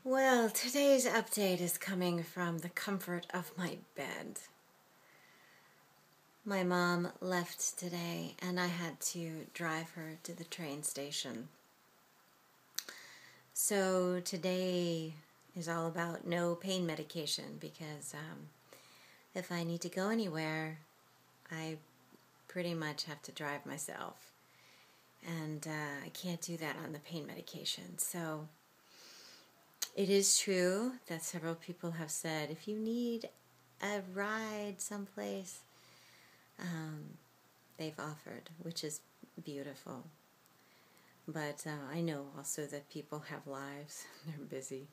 Well, today's update is coming from the comfort of my bed. My mom left today and I had to drive her to the train station. So today is all about no pain medication because if I need to go anywhere, I pretty much have to drive myself. And I can't do that on the pain medication. So it is true that several people have said, if you need a ride someplace, they've offered, which is beautiful. But I know also that people have lives. They're busy.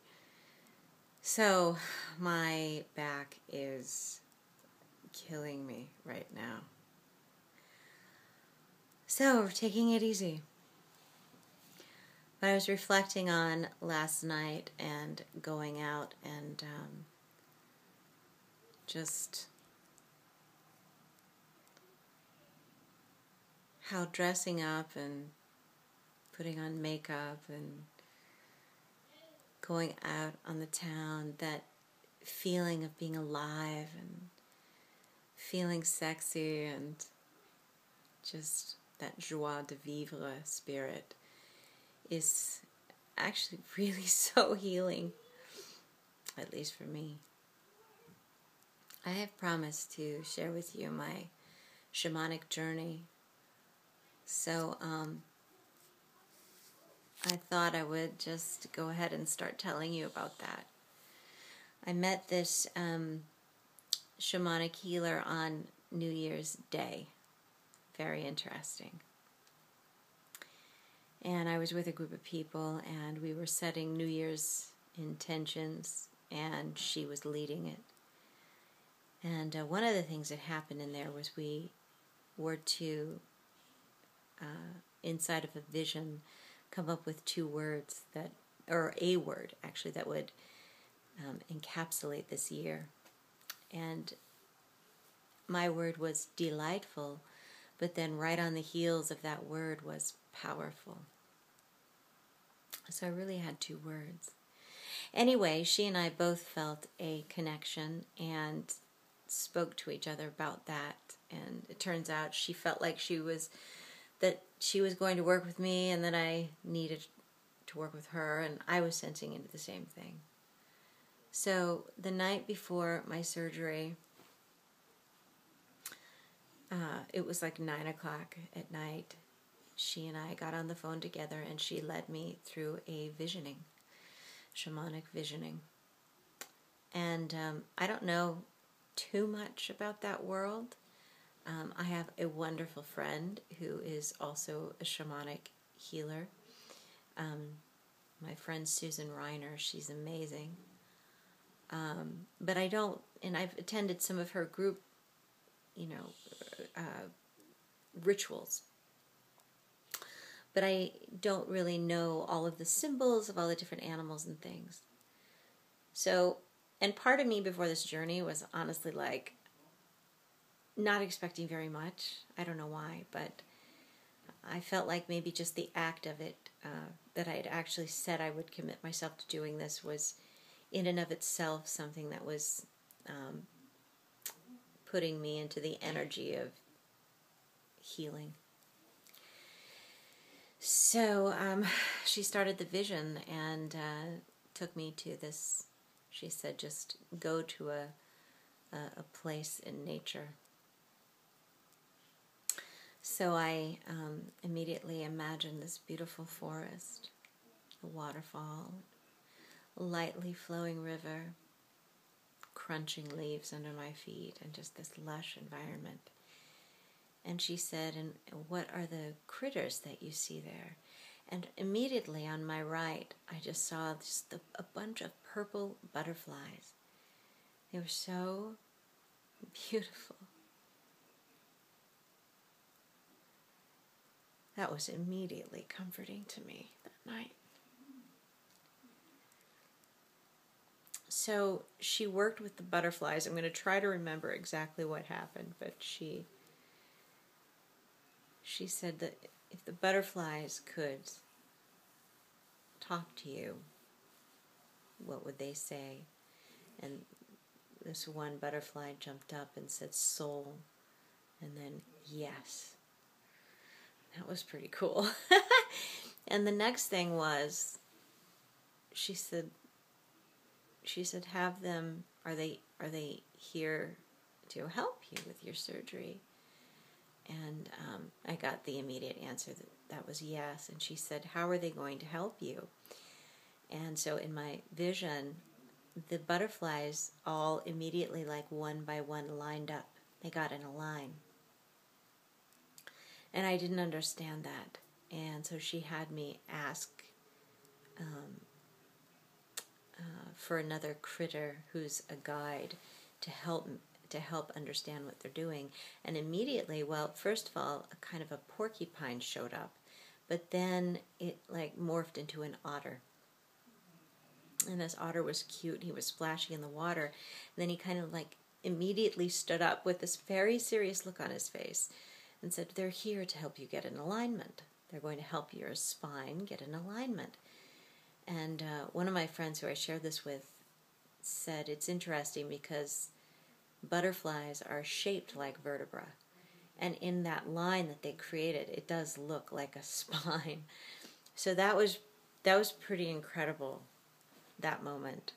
So my back is killing me right now. So we're taking it easy. But I was reflecting on last night and going out and just how dressing up and putting on makeup and going out on the town, that feeling of being alive and feeling sexy and just that joie de vivre spirit is actually really so healing, at least for me. I have promised to share with you my shamanic journey, so I thought I would just go ahead and start telling you about that. I met this shamanic healer on New Year's Day. Very interesting. And I was with a group of people, and we were setting New Year's intentions, and she was leading it. And one of the things that happened in there was we were to, inside of a vision, come up with two words that, or a word actually, that would encapsulate this year. And my word was delightful, but then right on the heels of that word was powerful. So I really had two words. Anyway, she and I both felt a connection and spoke to each other about that. And it turns out she felt like she was going to work with me and that I needed to work with her, and I was sensing into the same thing. So the night before my surgery, it was like 9 o'clock at night, she and I got on the phone together and she led me through a visioning, shamanic visioning. And I don't know too much about that world. I have a wonderful friend who is also a shamanic healer. My friend Susan Reiner, she's amazing. But I don't, and I've attended some of her group, rituals. But I don't really know all of the symbols of all the different animals and things. So, and part of me before this journey was honestly like, not expecting very much. I don't know why, but I felt like maybe just the act of it, that I had actually said I would commit myself to doing this, was in and of itself something that was putting me into the energy of healing. So she started the vision and took me to this. She said, just go to a place in nature. So I immediately imagined this beautiful forest, a waterfall, a lightly flowing river, crunching leaves under my feet, and just this lush environment. And she said, and what are the critters that you see there? And immediately on my right, I just saw just a bunch of purple butterflies. They were so beautiful. That was immediately comforting to me that night. So she worked with the butterflies. I'm going to try to remember exactly what happened, but she said that if the butterflies could talk to you, what would they say? And this one butterfly jumped up and said soul, and then yes. That was pretty cool. And the next thing was, she said, have them, are they here to help you with your surgery? And I got the immediate answer that was yes. And she said, how are they going to help you? And so in my vision, the butterflies all immediately, like one by one, lined up. They got in a line. And I didn't understand that. And so she had me ask for another critter who's a guide to help understand what they're doing. And immediately, well, first of all, a kind of a porcupine showed up, but then it like morphed into an otter. And this otter was cute. He was splashing in the water. And then he kind of like immediately stood up with this very serious look on his face and said, they're here to help you get in alignment. They're going to help your spine get in alignment. And one of my friends who I shared this with said, it's interesting because butterflies are shaped like vertebra. And in that line that they created, it does look like a spine. So that was pretty incredible, that moment.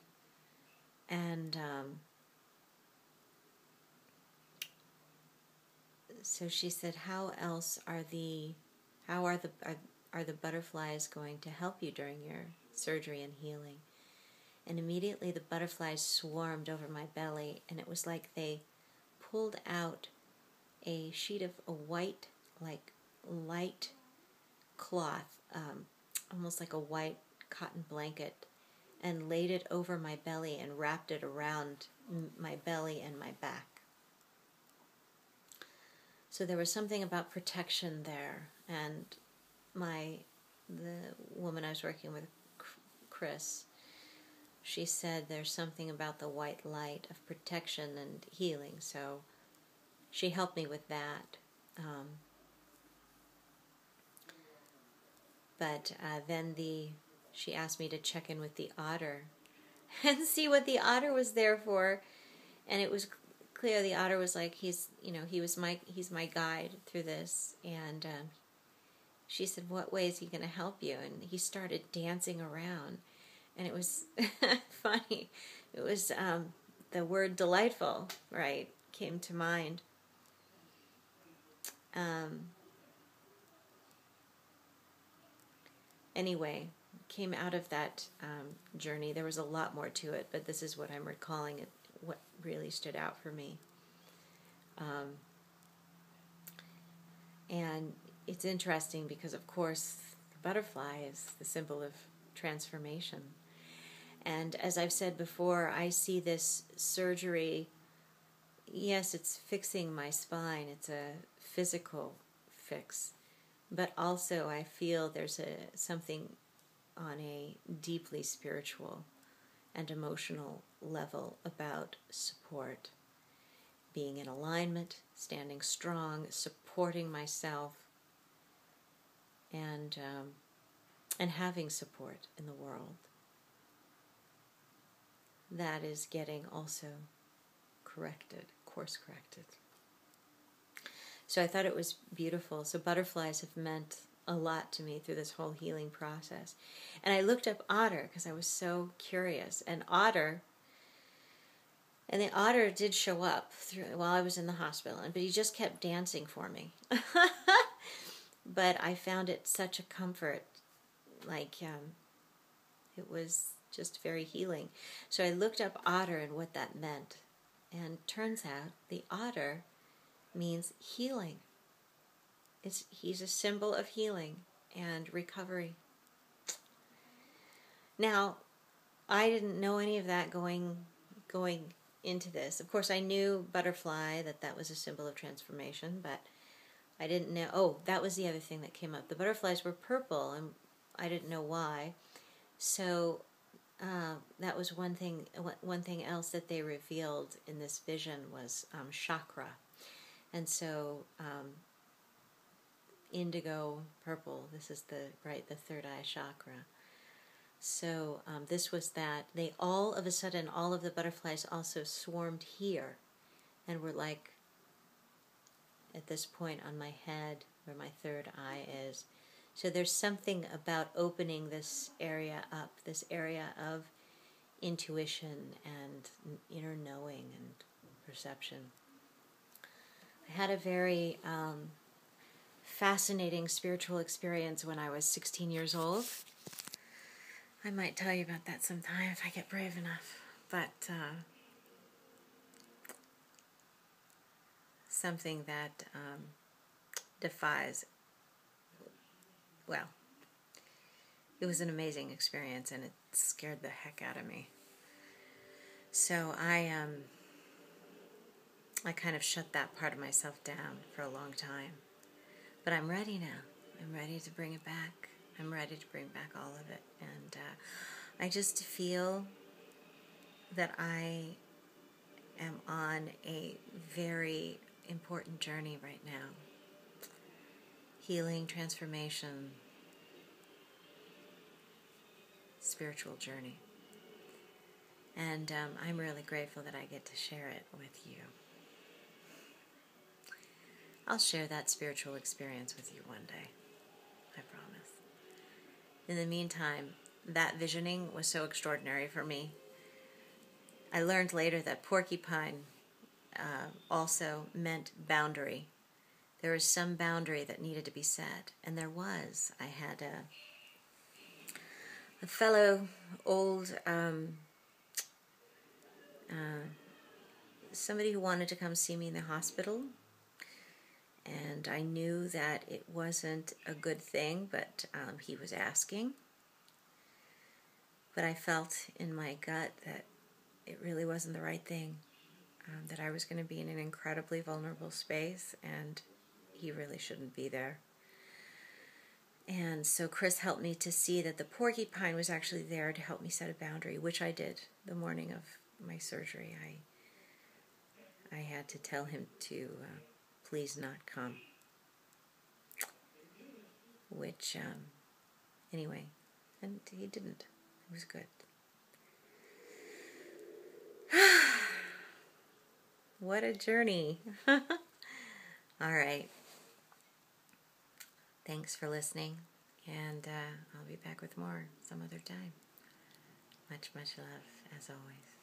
And so she said, how are the butterflies going to help you during your surgery and healing? And immediately the butterflies swarmed over my belly, and it was like they pulled out a sheet of a white, like light cloth, almost like a white cotton blanket, and laid it over my belly and wrapped it around my belly and my back. So there was something about protection there, and the woman I was working with, Chris, she said there's something about the white light of protection and healing, so she helped me with that. But then she asked me to check in with the otter and see what the otter was there for, and it was clear the otter was like, he's my guide through this. And she said, what way is he going to help you? And he started dancing around, and it was funny. It was the word delightful, right, came to mind. Anyway, came out of that journey. There was a lot more to it, but this is what I'm recalling, it, what really stood out for me. And it's interesting because, of course, the butterfly is the symbol of transformation. And as I've said before, I see this surgery, yes, it's fixing my spine. It's a physical fix. But also I feel there's something on a deeply spiritual and emotional level about support. Being in alignment, standing strong, supporting myself, and having support in the world. That is getting also course corrected. So I thought it was beautiful. So butterflies have meant a lot to me through this whole healing process. And I looked up otter because I was so curious. And the otter did show up while I was in the hospital, but he just kept dancing for me. But I found it such a comfort, like it was just very healing. So I looked up otter and what that meant, and turns out the otter means healing. He's a symbol of healing and recovery. Now, I didn't know any of that going into this. Of course, I knew butterfly, that was a symbol of transformation, but I didn't know. Oh, that was the other thing that came up. The butterflies were purple, and I didn't know why. So that was one thing. One thing else that they revealed in this vision was chakra, and so indigo purple. This is the third eye chakra. So this was that. They all of a sudden, all of the butterflies also swarmed here and were like, at this point on my head where my third eye is. So there's something about opening this area up, this area of intuition and inner knowing and perception. I had a very fascinating spiritual experience when I was 16 years old. I might tell you about that sometime if I get brave enough. But something that defies, well, it was an amazing experience and it scared the heck out of me. So I kind of shut that part of myself down for a long time. But I'm ready now. I'm ready to bring it back. I'm ready to bring back all of it. And I just feel that I am on a very important journey right now. Healing, transformation, spiritual journey. And I'm really grateful that I get to share it with you. I'll share that spiritual experience with you one day. I promise. In the meantime, that visioning was so extraordinary for me. I learned later that porcupine also meant boundary. There was some boundary that needed to be set, and there was. I had a fellow old, somebody who wanted to come see me in the hospital, and I knew that it wasn't a good thing, but he was asking. But I felt in my gut that it really wasn't the right thing, that I was going to be in an incredibly vulnerable space, and he really shouldn't be there. And so Chris helped me to see that the porcupine was actually there to help me set a boundary, which I did the morning of my surgery. I had to tell him to please not come. Which, anyway, and he didn't. It was good. What a journey. All right. Thanks for listening, and I'll be back with more some other time. Much, much love, as always.